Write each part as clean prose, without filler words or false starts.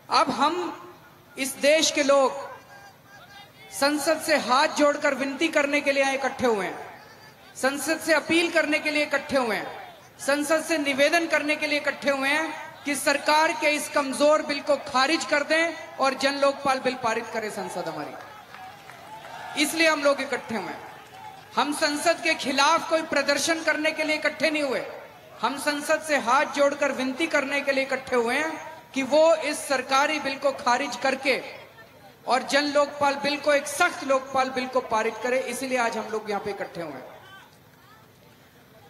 अब हम इस देश के लोग संसद से हाथ जोड़कर विनती करने के लिए यहाँ इकट्ठे हुए हैं, संसद से अपील करने के लिए इकट्ठे हुए हैं, संसद से निवेदन करने के लिए इकट्ठे हुए हैं कि सरकार के इस कमजोर बिल को खारिज कर दें और जन लोकपाल बिल पारित करे संसद हमारी। इसलिए हम लोग इकट्ठे हुए हैं। हम संसद के खिलाफ कोई प्रदर्शन करने के लिए इकट्ठे नहीं हुए, हम संसद से हाथ जोड़कर विनती करने के लिए इकट्ठे हुए हैं कि वो इस सरकारी बिल को खारिज करके और जन लोकपाल बिल को, एक सख्त लोकपाल बिल को पारित करे। इसलिए आज हम लोग यहां पे इकट्ठे हुए हैं।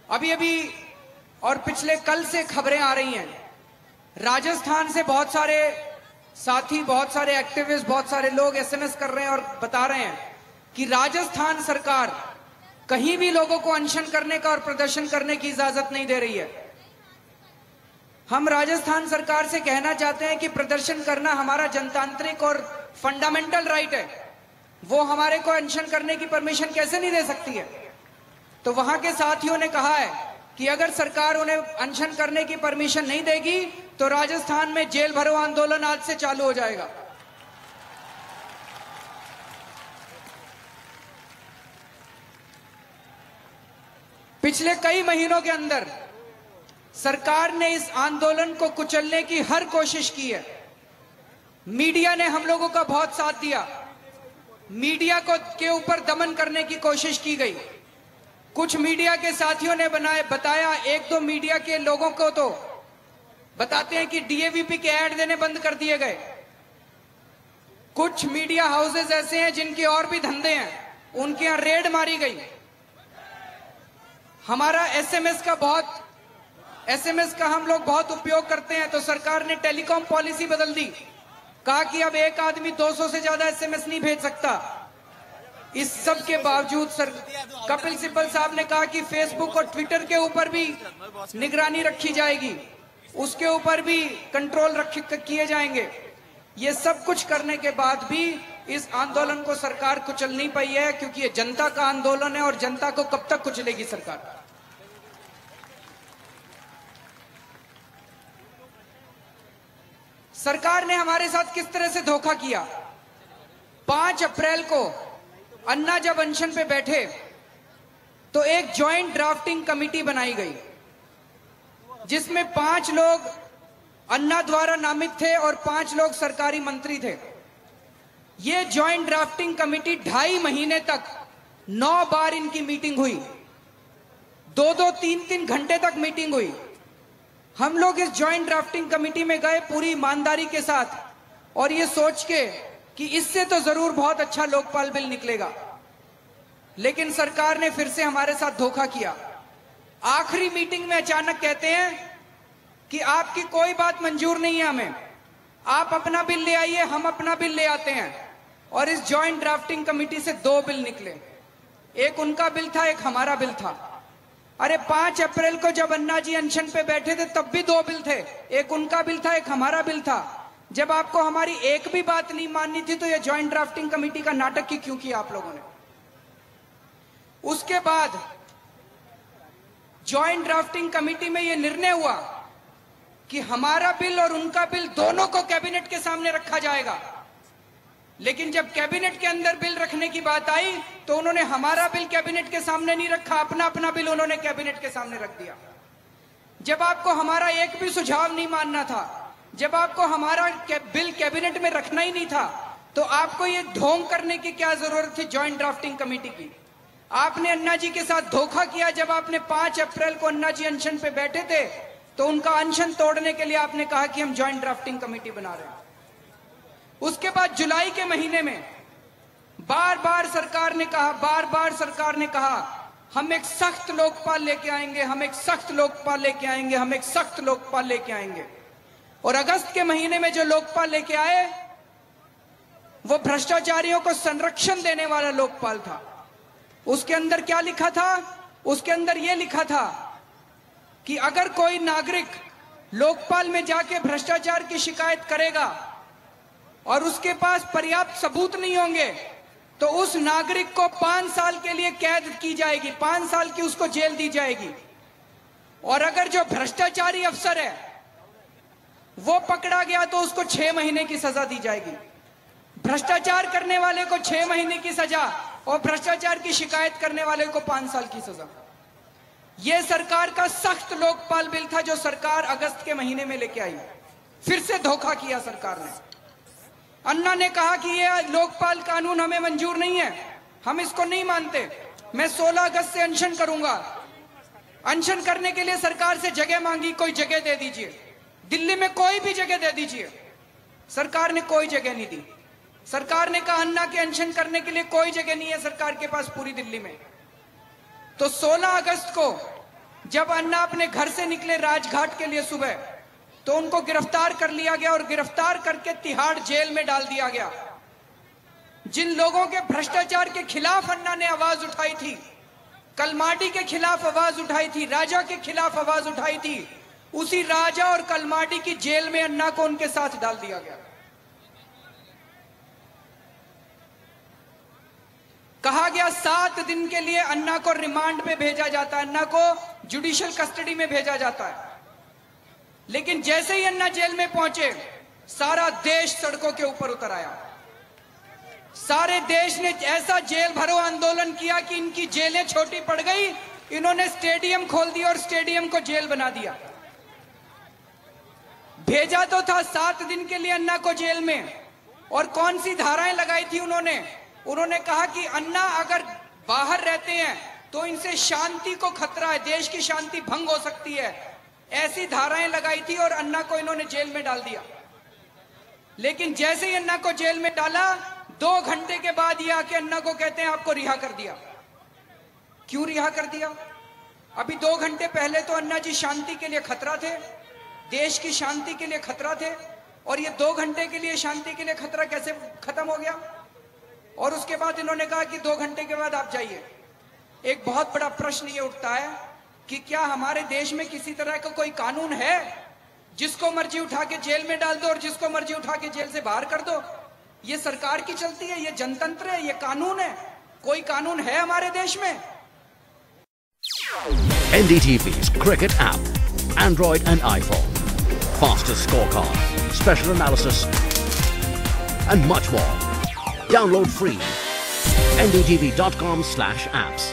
अभी और पिछले कल से खबरें आ रही हैं, राजस्थान से बहुत सारे साथी, बहुत सारे एक्टिविस्ट, बहुत सारे लोग एसएमएस कर रहे हैं और बता रहे हैं कि राजस्थान सरकार कहीं भी लोगों को अनशन करने का और प्रदर्शन करने की इजाजत नहीं दे रही है। हम राजस्थान सरकार से कहना चाहते हैं कि प्रदर्शन करना हमारा जनतांत्रिक और फंडामेंटल राइट है, वो हमारे को अनशन करने की परमिशन कैसे नहीं दे सकती है। तो वहां के साथियों ने कहा है कि अगर सरकार उन्हें अनशन करने की परमिशन नहीं देगी तो राजस्थान में जेल भरो आंदोलन आज से चालू हो जाएगा। पिछले कई महीनों के अंदर सरकार ने इस आंदोलन को कुचलने की हर कोशिश की है। मीडिया ने हम लोगों का बहुत साथ दिया, मीडिया को के ऊपर दमन करने की कोशिश की गई। कुछ मीडिया के साथियों ने बताया, एक दो मीडिया के लोगों को तो बताते हैं कि डीएवीपी के ऐड देने बंद कर दिए गए। कुछ मीडिया हाउसेस ऐसे हैं जिनके और भी धंधे हैं, उनके यहां रेड मारी गई। हमारा एसएमएस का हम लोग बहुत उपयोग करते हैं, तो सरकार ने टेलीकॉम पॉलिसी बदल दी, कहा कि अब एक आदमी 200 से ज्यादा एसएमएस नहीं भेज सकता। इस सब के बावजूद कपिल सिब्बल साहब ने कहा कि फेसबुक और ट्विटर के ऊपर भी निगरानी रखी जाएगी, उसके ऊपर भी कंट्रोल किए जाएंगे। ये सब कुछ करने के बाद भी इस आंदोलन को सरकार कुचल नहीं पाई है, क्योंकि ये जनता का आंदोलन है और जनता को कब तक कुचलेगी सरकार। सरकार ने हमारे साथ किस तरह से धोखा किया। 5 अप्रैल को अन्ना जब अनशन पे बैठे तो एक ज्वाइंट ड्राफ्टिंग कमेटी बनाई गई, जिसमें 5 लोग अन्ना द्वारा नामित थे और 5 लोग सरकारी मंत्री थे। यह ज्वाइंट ड्राफ्टिंग कमेटी 2.5 महीने तक 9 बार इनकी मीटिंग हुई, 2-2, 3-3 घंटे तक मीटिंग हुई। हम लोग इस ज्वाइंट ड्राफ्टिंग कमेटी में गए पूरी ईमानदारी के साथ और ये सोच के कि इससे तो जरूर बहुत अच्छा लोकपाल बिल निकलेगा, लेकिन सरकार ने फिर से हमारे साथ धोखा किया। आखिरी मीटिंग में अचानक कहते हैं कि आपकी कोई बात मंजूर नहीं है हमें, आप अपना बिल ले आइए, हम अपना बिल ले आते हैं। और इस ज्वाइंट ड्राफ्टिंग कमेटी से 2 बिल निकले, एक उनका बिल था, एक हमारा बिल था। अरे 5 अप्रैल को जब अन्ना जी अनशन पे बैठे थे तब भी 2 बिल थे, एक उनका बिल था, एक हमारा बिल था। जब आपको हमारी एक भी बात नहीं माननी थी तो ये ज्वाइंट ड्राफ्टिंग कमेटी का नाटक ही क्यों किया आप लोगों ने। उसके बाद ज्वाइंट ड्राफ्टिंग कमेटी में यह निर्णय हुआ कि हमारा बिल और उनका बिल दोनों को कैबिनेट के सामने रखा जाएगा। लेकिन जब कैबिनेट के अंदर बिल रखने की बात आई तो उन्होंने हमारा बिल कैबिनेट के सामने नहीं रखा, अपना बिल उन्होंने कैबिनेट के सामने रख दिया। जब आपको हमारा एक भी सुझाव नहीं मानना था, जब आपको हमारा बिल कैबिनेट में रखना ही नहीं था, तो आपको ये ढोंग करने की क्या जरूरत थी ज्वाइंट ड्राफ्टिंग कमेटी की। आपने अन्ना जी के साथ धोखा किया। जब आपने 5 अप्रैल को अन्ना जी अनशन पे बैठे थे तो उनका अनशन तोड़ने के लिए आपने कहा कि हम ज्वाइंट ड्राफ्टिंग कमेटी बना रहे हैं। उसके बाद जुलाई के महीने में बार बार सरकार ने कहा हम एक सख्त लोकपाल लेके आएंगे, हम एक सख्त लोकपाल लेके आएंगे, हम एक सख्त लोकपाल लेके आएंगे। और अगस्त के महीने में जो लोकपाल लेके आए वो भ्रष्टाचारियों को संरक्षण देने वाला लोकपाल था। उसके अंदर क्या लिखा था? उसके अंदर यह लिखा था कि अगर कोई नागरिक लोकपाल में जाके भ्रष्टाचार की शिकायत करेगा और उसके पास पर्याप्त सबूत नहीं होंगे तो उस नागरिक को 5 साल के लिए कैद की जाएगी, 5 साल की उसको जेल दी जाएगी। और अगर जो भ्रष्टाचारी अफसर है वो पकड़ा गया तो उसको 6 महीने की सजा दी जाएगी। भ्रष्टाचार करने वाले को 6 महीने की सजा और भ्रष्टाचार की शिकायत करने वाले को 5 साल की सजा। यह सरकार का सख्त लोकपाल बिल था जो सरकार अगस्त के महीने में लेके आई। फिर से धोखा किया सरकार ने। अन्ना ने कहा कि यह लोकपाल कानून हमें मंजूर नहीं है, हम इसको नहीं मानते, मैं 16 अगस्त से अनशन करूंगा। अनशन करने के लिए सरकार से जगह मांगी, कोई जगह दे दीजिए, दिल्ली में कोई भी जगह दे दीजिए। सरकार ने कोई जगह नहीं दी। सरकार ने कहा अन्ना के अनशन करने के लिए कोई जगह नहीं है सरकार के पास पूरी दिल्ली में। तो 16 अगस्त को जब अन्ना अपने घर से निकले राजघाट के लिए सुबह, तो उनको गिरफ्तार कर लिया गया और गिरफ्तार करके तिहाड़ जेल में डाल दिया गया। जिन लोगों के भ्रष्टाचार के खिलाफ अन्ना ने आवाज उठाई थी, कलमाडी के खिलाफ आवाज उठाई थी, राजा के खिलाफ आवाज उठाई थी, उसी राजा और कलमाडी की जेल में अन्ना को उनके साथ डाल दिया गया। कहा गया 7 दिन के लिए अन्ना को रिमांड पे भेजा जाता है, अन्ना को जुडिशियल कस्टडी में भेजा जाता है। लेकिन जैसे ही अन्ना जेल में पहुंचे, सारा देश सड़कों के ऊपर उतर आया। सारे देश ने ऐसा जेल भरो आंदोलन किया कि इनकी जेलें छोटी पड़ गई। इन्होंने स्टेडियम खोल दिया और स्टेडियम को जेल बना दिया। भेजा तो था 7 दिन के लिए अन्ना को जेल में, और कौन सी धाराएं लगाई थी उन्होंने कहा कि अन्ना अगर बाहर रहते हैं तो इनसे शांति को खतरा है, देश की शांति भंग हो सकती है, ऐसी धाराएं लगाई थी और अन्ना को इन्होंने जेल में डाल दिया। लेकिन जैसे ही अन्ना को जेल में डाला, 2 घंटे के बाद ये आके अन्ना को कहते हैं आपको रिहा कर दिया। क्यों रिहा कर दिया? अभी 2 घंटे पहले तो अन्ना जी शांति के लिए खतरा थे, देश की शांति के लिए खतरा थे, और ये 2 घंटे के लिए शांति के लिए खतरा कैसे खत्म हो गया? और उसके बाद इन्होंने कहा कि 2 घंटे के बाद आप जाइए। एक बहुत बड़ा प्रश्न ये उठता है कि क्या हमारे देश में किसी तरह का कोई कानून है जिसको मर्जी उठा के जेल में डाल दो और जिसको मर्जी उठा के जेल से बाहर कर दो? ये सरकार की चलती है, ये जनतंत्र है, ये कानून है? कोई कानून है हमारे देश में? NDTV's cricket app, Android and iPhone, fastest scorecard, special analysis, and much more. Download free. ndtv.com/apps.